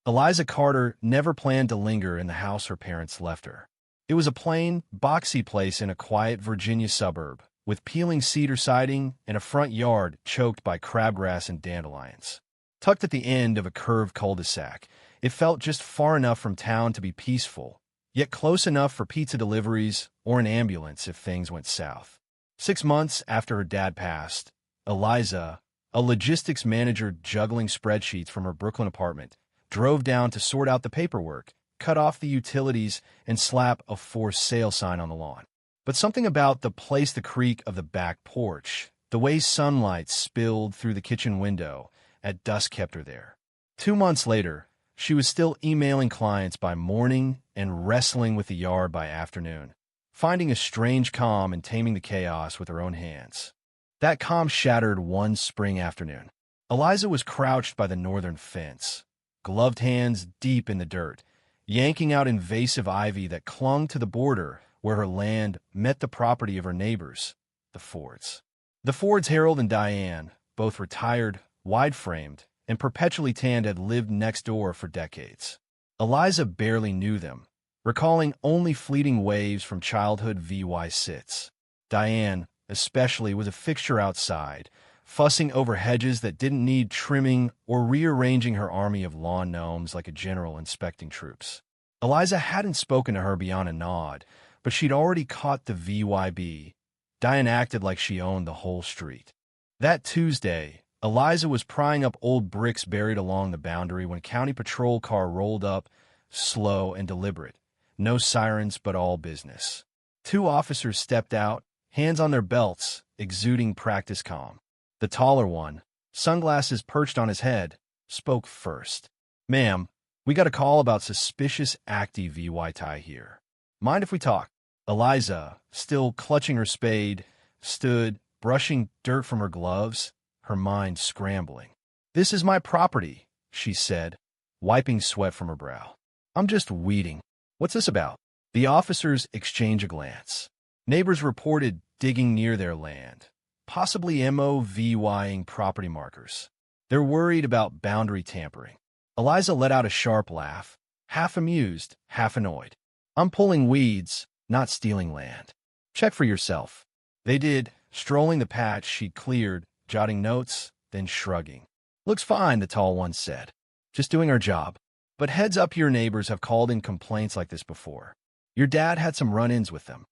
Eliza Carter never planned to linger in the house her parents left her. It was a plain, boxy place in a quiet Virginia suburb, with peeling cedar siding and a front yard choked by crabgrass and dandelions. Tucked at the end of a curved cul-de-sac, it felt just far enough from town to be peaceful, yet close enough for pizza deliveries or an ambulance if things went south. 6 months after her dad passed, Eliza, a logistics manager juggling spreadsheets from her Brooklyn apartment, drove down to sort out the paperwork, cut off the utilities, and slap a for sale sign on the lawn. But something about the creak of the back porch, the way sunlight spilled through the kitchen window at dusk kept her there. 2 months later, she was still emailing clients by morning and wrestling with the yard by afternoon, finding a strange calm in taming the chaos with her own hands. That calm shattered one spring afternoon. Eliza was crouched by the northern fence, gloved hands deep in the dirt, yanking out invasive ivy that clung to the border where her land met the property of her neighbors, the Fords. The Fords, Harold and Diane, both retired, wide-framed, and perpetually tanned, had lived next door for decades. Eliza barely knew them, recalling only fleeting waves from childhood VY sits. Diane, especially, was a fixture outside, fussing over hedges that didn't need trimming or rearranging her army of lawn gnomes like a general inspecting troops. Eliza hadn't spoken to her beyond a nod, but she'd already caught the VYB. Diane acted like she owned the whole street. That Tuesday, Eliza was prying up old bricks buried along the boundary when a county patrol car rolled up, slow and deliberate. No sirens, but all business. 2 officers stepped out, hands on their belts, exuding practice calm. The taller one, sunglasses perched on his head, spoke first. "Ma'am, we got a call about suspicious active VY tie here. Mind if we talk?" Eliza, still clutching her spade, stood, brushing dirt from her gloves, her mind scrambling. "This is my property," she said, wiping sweat from her brow. "I'm just weeding. What's this about?" The officers exchanged a glance. Neighbors reported digging near their land, possibly MOVYing property markers. They're worried about boundary tampering. Eliza let out a sharp laugh, half amused, half annoyed. "I'm pulling weeds, not stealing land. Check for yourself." They did, strolling the patch she'd cleared, jotting notes, then shrugging. "Looks fine," the tall one said. "Just doing our job. But heads up, your neighbors have called in complaints like this before. Your dad had some run-ins with them."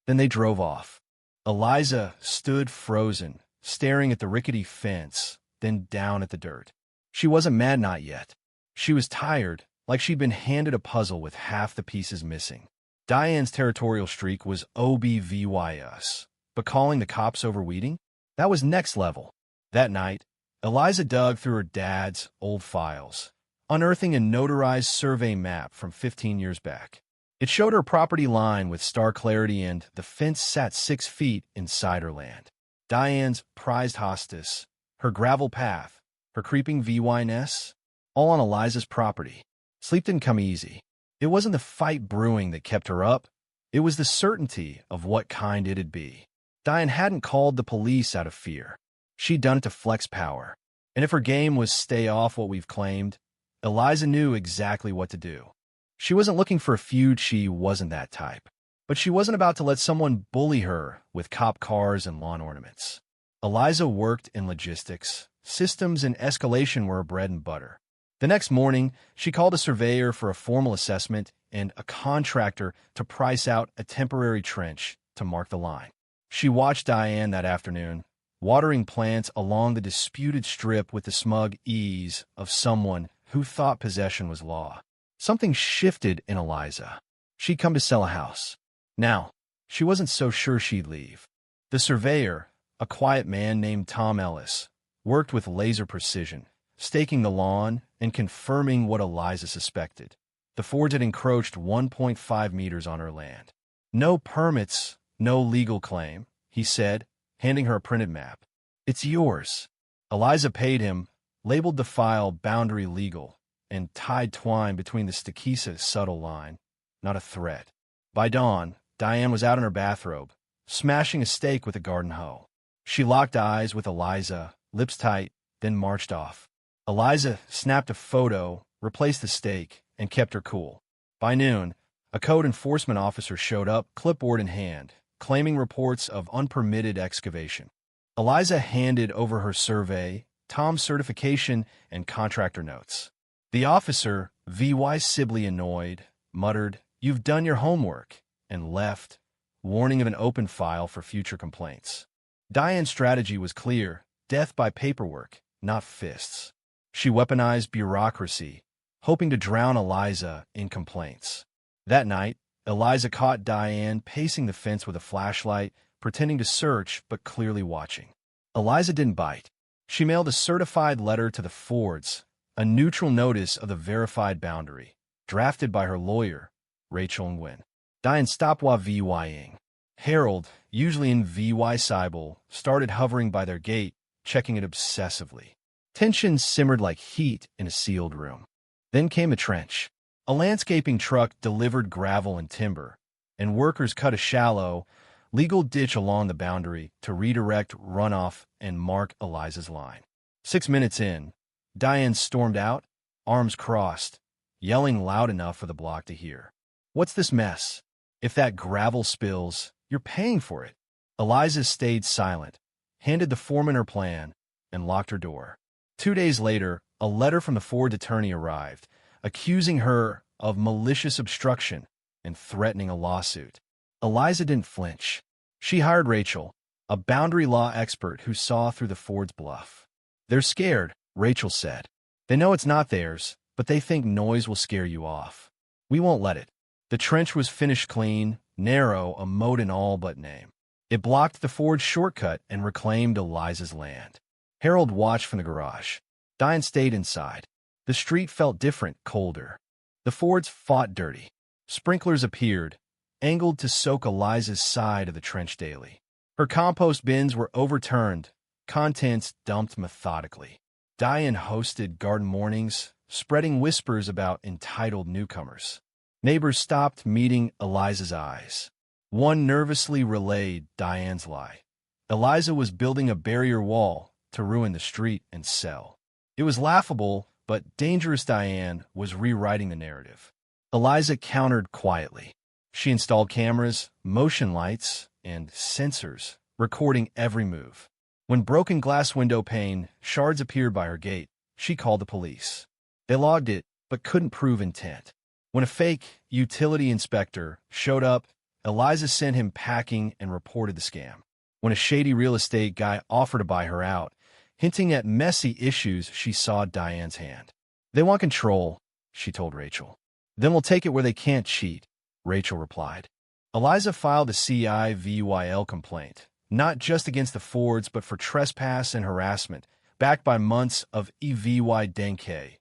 Then they drove off. Eliza stood frozen, staring at the rickety fence, then down at the dirt. She wasn't mad, not yet. She was tired, like she'd been handed a puzzle with half the pieces missing. Diane's territorial streak was OBVYUS, but calling the cops over weeding? That was next level. That night, Eliza dug through her dad's old files, unearthing a notarized survey map from 15 years back. It showed her property line with star clarity, and the fence sat 6 feet inside her land. Diane's prized hostess, her gravel path, her creeping VY-ness, all on Eliza's property. Sleep didn't come easy. It wasn't the fight brewing that kept her up. It was the certainty of what kind it'd be. Diane hadn't called the police out of fear. She'd done it to flex power. And if her game was stay off what we've claimed, Eliza knew exactly what to do. She wasn't looking for a feud, she wasn't that type. But she wasn't about to let someone bully her with cop cars and lawn ornaments. Eliza worked in logistics. Systems and escalation were her bread and butter. The next morning, she called a surveyor for a formal assessment and a contractor to price out a temporary trench to mark the line. She watched Diane that afternoon, watering plants along the disputed strip with the smug ease of someone who thought possession was law. Something shifted in Eliza. She'd come to sell a house. Now, she wasn't so sure she'd leave. The surveyor, a quiet man named Tom Ellis, worked with laser precision, staking the lawn and confirming what Eliza suspected. The Fords had encroached 1.5 meters on her land. "No permits, no legal claim," he said, handing her a printed map. "It's yours." Eliza paid him, labeled the file boundary legal, and tied twine between the stakisa subtle line, not a threat. By dawn, Diane was out in her bathrobe, smashing a stake with a garden hoe. She locked eyes with Eliza, lips tight, then marched off. Eliza snapped a photo, replaced the stake, and kept her cool. By noon, a code enforcement officer showed up, clipboard in hand, claiming reports of unpermitted excavation. Eliza handed over her survey, Tom's certification, and contractor notes. The officer, visibly annoyed, muttered, "You've done your homework," and left, warning of an open file for future complaints. Diane's strategy was clear: death by paperwork, not fists. She weaponized bureaucracy, hoping to drown Eliza in complaints. That night, Eliza caught Diane pacing the fence with a flashlight, pretending to search but clearly watching. Eliza didn't bite. She mailed a certified letter to the Fords, a neutral notice of the verified boundary, drafted by her lawyer, Rachel and Gwen. Diane stopped while VYing. Harold, usually in VY Cybele, started hovering by their gate, checking it obsessively. Tension simmered like heat in a sealed room. Then came a trench. A landscaping truck delivered gravel and timber, and workers cut a shallow, legal ditch along the boundary to redirect runoff and mark Eliza's line. 6 minutes in, Diane stormed out, arms crossed, yelling loud enough for the block to hear. "What's this mess? If that gravel spills, you're paying for it." Eliza stayed silent, handed the foreman her plan, and locked her door. 2 days later, a letter from the Ford attorney arrived, accusing her of malicious obstruction and threatening a lawsuit. Eliza didn't flinch. She hired Rachel, a boundary law expert who saw through the Ford's bluff. "They're scared," Rachel said. "They know it's not theirs, but they think noise will scare you off. We won't let it." The trench was finished clean, narrow, a moat in all but name. It blocked the Ford's shortcut and reclaimed Eliza's land. Harold watched from the garage. Diane stayed inside. The street felt different, colder. The Fords fought dirty. Sprinklers appeared, angled to soak Eliza's side of the trench daily. Her compost bins were overturned, contents dumped methodically. Diane hosted garden mornings, spreading whispers about entitled newcomers. Neighbors stopped meeting Eliza's eyes. One nervously relayed Diane's lie. Eliza was building a barrier wall to ruin the street and sell. It was laughable, but dangerous. Diane was rewriting the narrative. Eliza countered quietly. She installed cameras, motion lights, and sensors, recording every move. When broken glass window pane shards appeared by her gate, she called the police. They logged it, but couldn't prove intent. When a fake utility inspector showed up, Eliza sent him packing and reported the scam. When a shady real estate guy offered to buy her out, hinting at messy issues, she saw Diane's hand. "They want control," she told Rachel. "Then we'll take it where they can't cheat," Rachel replied. Eliza filed a CIVYL complaint, not just against the Fords, but for trespass and harassment, backed by months of EVY Denke,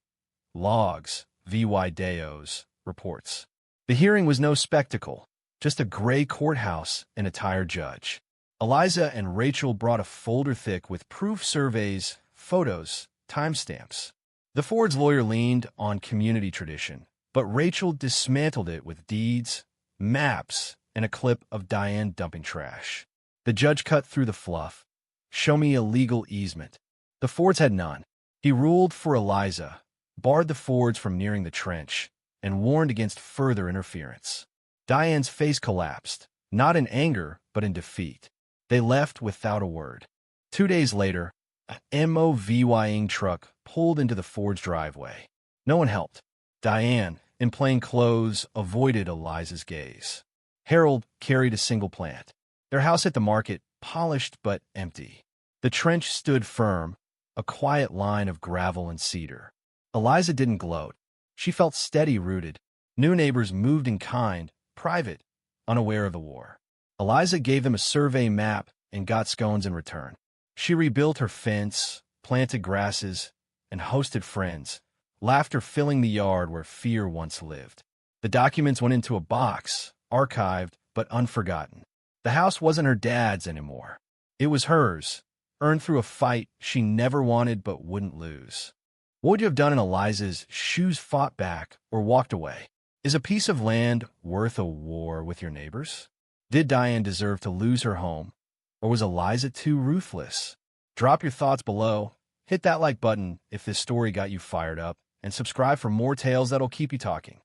logs, VY Deos, reports. The hearing was no spectacle, just a gray courthouse and a tired judge. Eliza and Rachel brought a folder thick with proof surveys, photos, timestamps. The Ford's lawyer leaned on community tradition, but Rachel dismantled it with deeds, maps, and a clip of Diane dumping trash. The judge cut through the fluff. "Show me a legal easement." The Fords had none. He ruled for Eliza, barred the Fords from nearing the trench, and warned against further interference. Diane's face collapsed, not in anger, but in defeat. They left without a word. 2 days later, a MOVYing truck pulled into the Ford's driveway. No one helped. Diane, in plain clothes, avoided Eliza's gaze. Harold carried a single plant. Their house at the market, polished but empty. The trench stood firm, a quiet line of gravel and cedar. Eliza didn't gloat. She felt steady rooted. New neighbors moved in kind, private, unaware of the war. Eliza gave them a survey map and got scones in return. She rebuilt her fence, planted grasses, and hosted friends, laughter filling the yard where fear once lived. The documents went into a box, archived but unforgotten. The house wasn't her dad's anymore. It was hers, earned through a fight she never wanted but wouldn't lose. What would you have done in Eliza's shoes? Fought back or walked away? Is a piece of land worth a war with your neighbors? Did Diane deserve to lose her home, or was Eliza too ruthless? Drop your thoughts below, hit that like button if this story got you fired up, and subscribe for more tales that'll keep you talking.